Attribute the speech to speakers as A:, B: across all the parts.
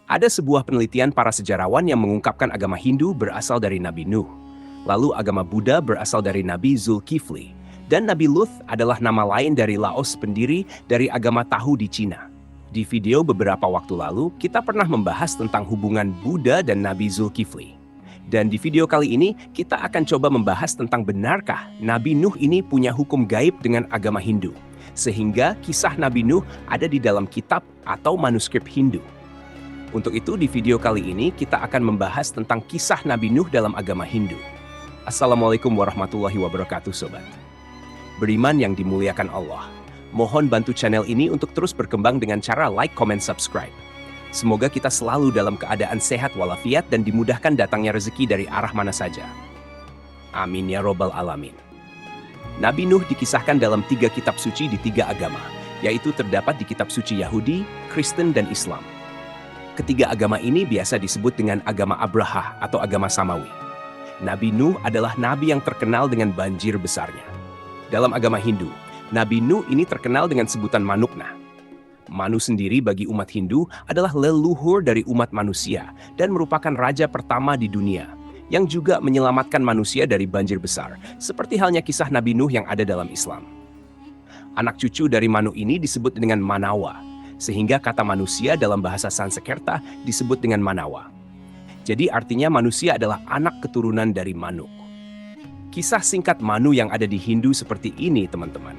A: Ada sebuah penelitian para sejarawan yang mengungkapkan agama Hindu berasal dari Nabi Nuh. Lalu agama Buddha berasal dari Nabi Zulkifli. Dan Nabi Luth adalah nama lain dari Laos, pendiri dari agama Tahu di Cina. Di video beberapa waktu lalu, kita pernah membahas tentang hubungan Buddha dan Nabi Zulkifli. Dan di video kali ini, kita akan coba membahas tentang benarkah Nabi Nuh ini punya hukum gaib dengan agama Hindu. Sehingga kisah Nabi Nuh ada di dalam kitab atau manuskrip Hindu. Untuk itu, di video kali ini kita akan membahas tentang kisah Nabi Nuh dalam agama Hindu. Assalamualaikum warahmatullahi wabarakatuh, Sobat. Beriman yang dimuliakan Allah. Mohon bantu channel ini untuk terus berkembang dengan cara like, comment, subscribe. Semoga kita selalu dalam keadaan sehat walafiat dan dimudahkan datangnya rezeki dari arah mana saja. Amin ya robbal alamin. Nabi Nuh dikisahkan dalam 3 kitab suci di 3 agama, yaitu terdapat di kitab suci Yahudi, Kristen, dan Islam. Ketiga agama ini biasa disebut dengan agama Abraha atau agama Samawi. Nabi Nuh adalah nabi yang terkenal dengan banjir besarnya. Dalam agama Hindu, Nabi Nuh ini terkenal dengan sebutan Manukna. Manu sendiri bagi umat Hindu adalah leluhur dari umat manusia dan merupakan raja pertama di dunia yang juga menyelamatkan manusia dari banjir besar, seperti halnya kisah Nabi Nuh yang ada dalam Islam. Anak cucu dari Manu ini disebut dengan Manawa, sehingga kata manusia dalam bahasa Sanskerta disebut dengan Manawa. Jadi artinya manusia adalah anak keturunan dari Manuk. Kisah singkat Manu yang ada di Hindu seperti ini, teman-teman.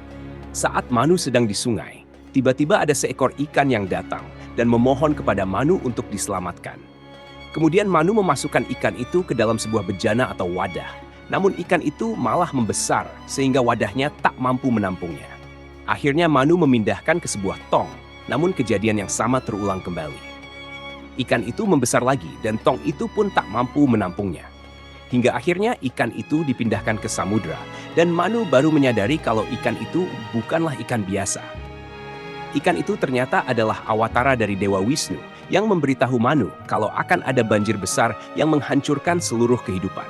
A: Saat Manu sedang di sungai, tiba-tiba ada seekor ikan yang datang dan memohon kepada Manu untuk diselamatkan. Kemudian Manu memasukkan ikan itu ke dalam sebuah bejana atau wadah. Namun ikan itu malah membesar sehingga wadahnya tak mampu menampungnya. Akhirnya Manu memindahkan ke sebuah tong, namun kejadian yang sama terulang kembali. Ikan itu membesar lagi dan tong itu pun tak mampu menampungnya. Hingga akhirnya ikan itu dipindahkan ke samudra dan Manu baru menyadari kalau ikan itu bukanlah ikan biasa. Ikan itu ternyata adalah awatara dari Dewa Wisnu yang memberitahu Manu kalau akan ada banjir besar yang menghancurkan seluruh kehidupan.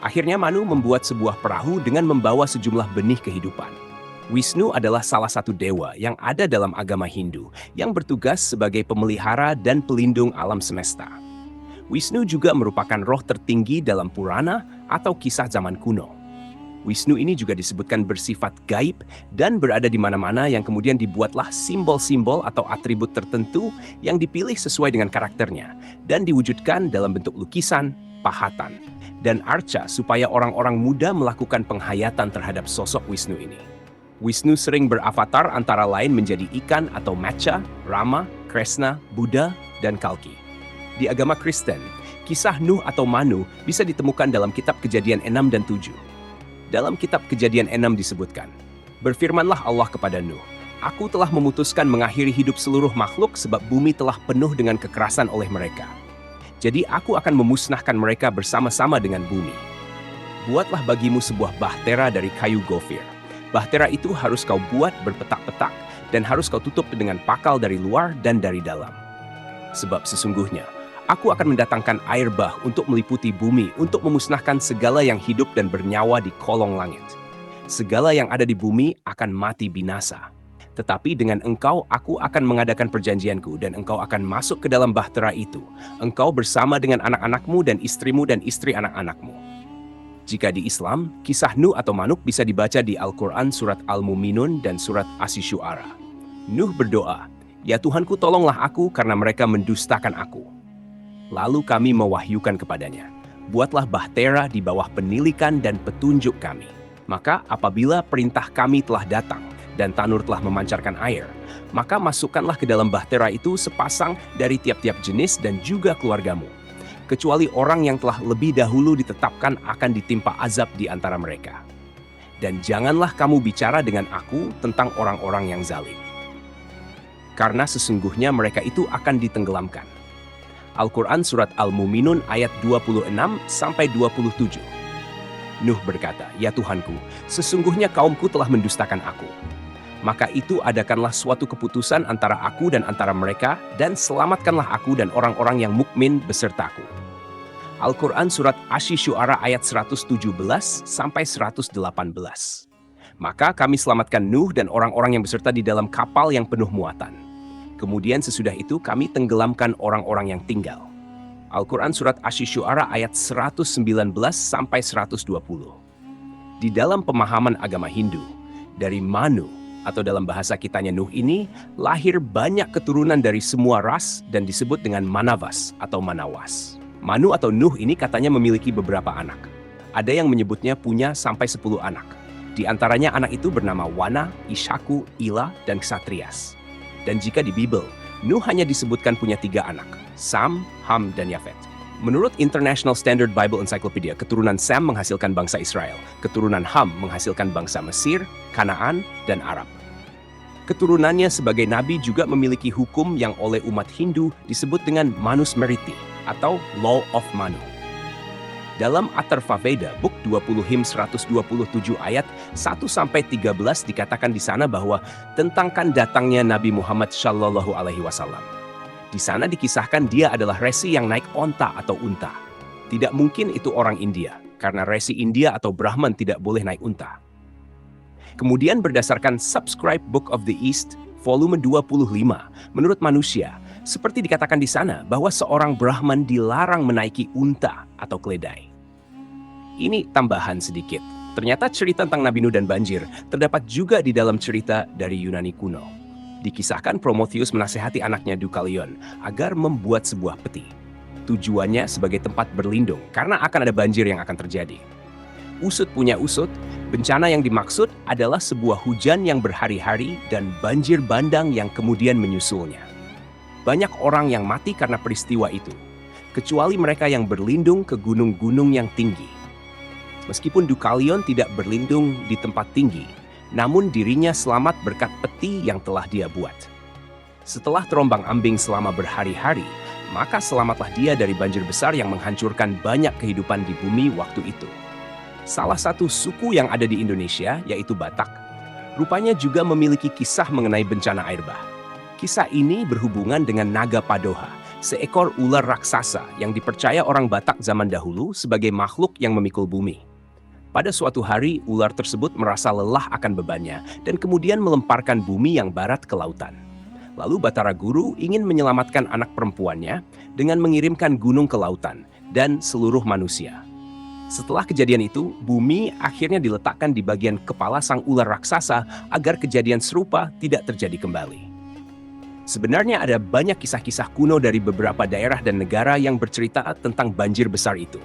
A: Akhirnya Manu membuat sebuah perahu dengan membawa sejumlah benih kehidupan. Wisnu adalah salah satu dewa yang ada dalam agama Hindu yang bertugas sebagai pemelihara dan pelindung alam semesta. Wisnu juga merupakan roh tertinggi dalam Purana atau kisah zaman kuno. Wisnu ini juga disebutkan bersifat gaib dan berada di mana-mana yang kemudian dibuatlah simbol-simbol atau atribut tertentu yang dipilih sesuai dengan karakternya dan diwujudkan dalam bentuk lukisan, pahatan, dan arca supaya orang-orang muda melakukan penghayatan terhadap sosok Wisnu ini. Wisnu sering beravatar antara lain menjadi ikan atau Matsya, Rama, Krishna, Buddha, dan Kalki. Di agama Kristen, kisah Nuh atau Manu bisa ditemukan dalam kitab Kejadian 6 dan 7. Dalam kitab Kejadian 6 disebutkan, "Berfirmanlah Allah kepada Nuh, Aku telah memutuskan mengakhiri hidup seluruh makhluk sebab bumi telah penuh dengan kekerasan oleh mereka. Jadi aku akan memusnahkan mereka bersama-sama dengan bumi. Buatlah bagimu sebuah bahtera dari kayu gofir. Bahtera itu harus kau buat berpetak-petak dan harus kau tutup dengan pakal dari luar dan dari dalam. Sebab sesungguhnya, Aku akan mendatangkan air bah untuk meliputi bumi untuk memusnahkan segala yang hidup dan bernyawa di kolong langit. Segala yang ada di bumi akan mati binasa. Tetapi dengan engkau aku akan mengadakan perjanjianku dan engkau akan masuk ke dalam bahtera itu. Engkau bersama dengan anak-anakmu dan istrimu dan istri anak-anakmu." Jika di Islam, kisah Nuh atau Manuk bisa dibaca di Al-Quran surat Al-Muminun dan surat Asy-Syu'ara. Nuh berdoa, "Ya Tuhanku, tolonglah aku karena mereka mendustakan aku." Lalu kami mewahyukan kepadanya, "Buatlah bahtera di bawah penilikan dan petunjuk kami. Maka apabila perintah kami telah datang dan tanur telah memancarkan air, maka masukkanlah ke dalam bahtera itu sepasang dari tiap-tiap jenis dan juga keluargamu, kecuali orang yang telah lebih dahulu ditetapkan akan ditimpa azab di antara mereka. Dan janganlah kamu bicara dengan aku tentang orang-orang yang zalim. Karena sesungguhnya mereka itu akan ditenggelamkan." Al-Quran Surat Al-Muminun ayat 26-27. Nuh berkata, "Ya Tuhanku, sesungguhnya kaumku telah mendustakan aku. Maka itu adakanlah suatu keputusan antara aku dan antara mereka, dan selamatkanlah aku dan orang-orang yang mukmin besertaku." Al-Quran Surat Asy-Syu'ara ayat 117-118. Maka kami selamatkan Nuh dan orang-orang yang beserta di dalam kapal yang penuh muatan. Kemudian sesudah itu kami tenggelamkan orang-orang yang tinggal. Al-Quran Surat Asy-Syu'ara ayat 119 sampai 120. Di dalam pemahaman agama Hindu, dari Manu atau dalam bahasa kitanya Nuh ini, lahir banyak keturunan dari semua ras dan disebut dengan Manavas atau Manawas. Manu atau Nuh ini katanya memiliki beberapa anak. Ada yang menyebutnya punya sampai 10 anak. Di antaranya anak itu bernama Wana, Ishaku, Ila, dan Ksatrias. Dan jika di Bible, Nuh hanya disebutkan punya 3 anak, Sam, Ham, dan Yafet. Menurut International Standard Bible Encyclopedia, keturunan Sam menghasilkan bangsa Israel, keturunan Ham menghasilkan bangsa Mesir, Kanaan, dan Arab. Keturunannya sebagai nabi juga memiliki hukum yang oleh umat Hindu disebut dengan Manusmriti atau Law of Manu. Dalam Atharva Veda, Book 20 Him 127 ayat 1-13 dikatakan di sana bahwa tentangkan datangnya Nabi Muhammad Shallallahu Alaihi Wasallam. Di sana dikisahkan dia adalah resi yang naik onta atau unta. Tidak mungkin itu orang India, karena resi India atau Brahman tidak boleh naik unta. Kemudian berdasarkan Subscribe Book of the East, volume 25, menurut manusia, seperti dikatakan di sana bahwa seorang Brahman dilarang menaiki unta atau keledai. Ini tambahan sedikit. Ternyata cerita tentang Nabi Nuh dan banjir terdapat juga di dalam cerita dari Yunani kuno. Dikisahkan Prometheus menasihati anaknya Deucalion agar membuat sebuah peti. Tujuannya sebagai tempat berlindung karena akan ada banjir yang akan terjadi. Usut punya usut, bencana yang dimaksud adalah sebuah hujan yang berhari-hari dan banjir bandang yang kemudian menyusulnya. Banyak orang yang mati karena peristiwa itu, kecuali mereka yang berlindung ke gunung-gunung yang tinggi. Meskipun Deucalion tidak berlindung di tempat tinggi, namun dirinya selamat berkat peti yang telah dia buat. Setelah terombang-ambing selama berhari-hari, maka selamatlah dia dari banjir besar yang menghancurkan banyak kehidupan di bumi waktu itu. Salah satu suku yang ada di Indonesia, yaitu Batak, rupanya juga memiliki kisah mengenai bencana air bah. Kisah ini berhubungan dengan Naga Padoha, seekor ular raksasa yang dipercaya orang Batak zaman dahulu sebagai makhluk yang memikul bumi. Pada suatu hari, ular tersebut merasa lelah akan bebannya dan kemudian melemparkan bumi yang barat ke lautan. Lalu Batara Guru ingin menyelamatkan anak perempuannya dengan mengirimkan gunung ke lautan dan seluruh manusia. Setelah kejadian itu, bumi akhirnya diletakkan di bagian kepala sang ular raksasa agar kejadian serupa tidak terjadi kembali. Sebenarnya ada banyak kisah-kisah kuno dari beberapa daerah dan negara yang bercerita tentang banjir besar itu.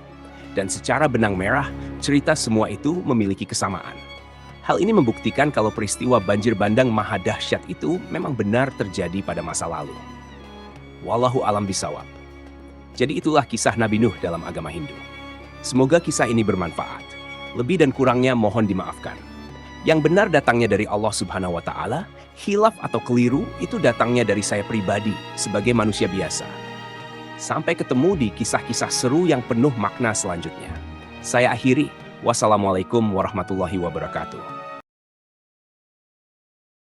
A: Dan secara benang merah, cerita semua itu memiliki kesamaan. Hal ini membuktikan kalau peristiwa banjir bandang maha dahsyat itu memang benar terjadi pada masa lalu. Wallahu alam bisawab. Jadi itulah kisah Nabi Nuh dalam agama Hindu. Semoga kisah ini bermanfaat. Lebih dan kurangnya mohon dimaafkan. Yang benar datangnya dari Allah Subhanahu wa Ta'ala, khilaf atau keliru itu datangnya dari saya pribadi sebagai manusia biasa. Sampai ketemu di kisah-kisah seru yang penuh makna selanjutnya. Saya akhiri. Wassalamualaikum warahmatullahi wabarakatuh.